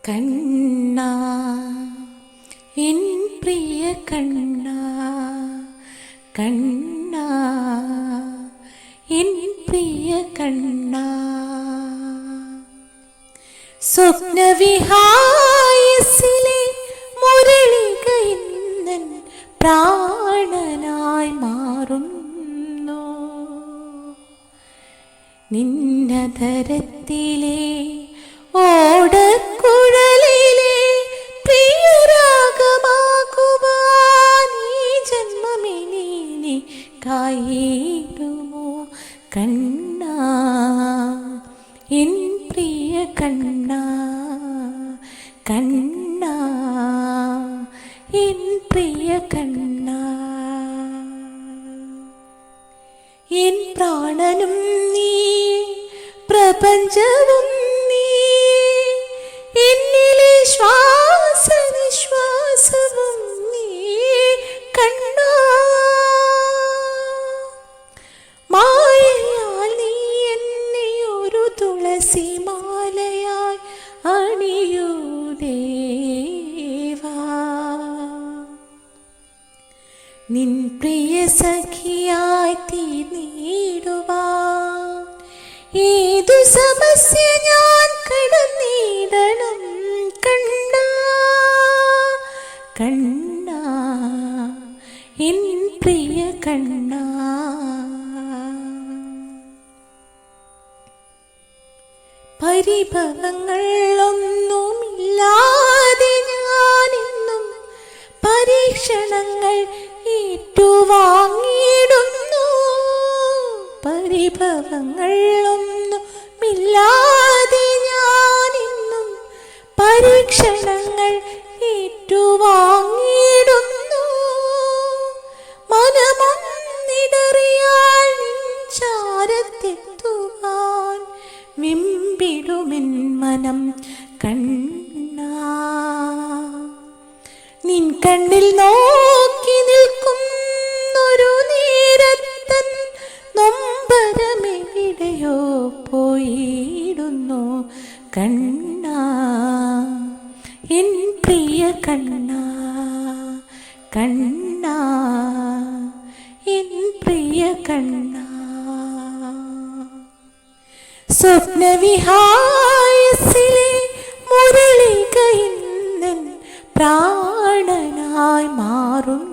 കണ്ണാ N പ്രിയ കണ്ണാ, കണ്ണാ N പ്രിയ കണ്ണാ, സ്വപ്നവിഹായസിലെ മുരളിക ഇന്നൻ പ്രാണനായി മാറുന്നു. നിന്നധരത്തിലെ ഓടക്കുഴലിലെ പ്രിയരാഗമാകുവാൻ ഈ ജന്മമിനി കായിടുമോ കണ്ണാ N പ്രിയ കണ്ണാ, കണ്ണാ N പ്രിയ കണ്ണാ. N പ്രാണനും നീ, പ്രപഞ്ചവും നീ, എന്നിലെ ശ്വാസനിശ്വാസവും നീ കണ്ണാ. മായയാൽ നീ എന്നെ ഒരു തുളസി മാലയായി അണിയൂ ദേവാ. നിൻ പ്രിയ സഖിയായി തീർന്നിടുവാൻ ഏതു സമസ്യ ഞാൻ കടന്നിടണം കണ്ണാ, കണ്ണാ എൻ പ്രിയ കണ്ണാ. പരിഭവങ്ങൾ ഒന്നുമില്ലാതെ ഞാനെന്നും പരീക്ഷണങ്ങൾ ഏറ്റുവാങ്ങിയിടുന്നു. പരിഭവങ്ങൾ ഒന്നുമില്ലാതെ ഞാനെന്നും പരീക്ഷണങ്ങൾ ഏറ്റുവാങ്ങിയിടുന്നു. മനമൊന്നിടറിയാൽ ചാരത്തെത്തുവാൻ വിമ്പിടുമെൻ മനം കണ്ണാ. നിൻ കണ്ണിൽ നോക്കി നിൽക്കുന്നൊരു നേരത്തൻ നൊമ്പരമെവിടെയോ പോയിടുന്നു കണ്ണാ എൻ പ്രിയ കണ്ണാ, കണ്ണാ എൻ പ്രിയ കണ്ണാ. സ്വപ്നവിഹായസിലെ മുരളിക ഇന്നൻ പ്രാണനായി മാറും.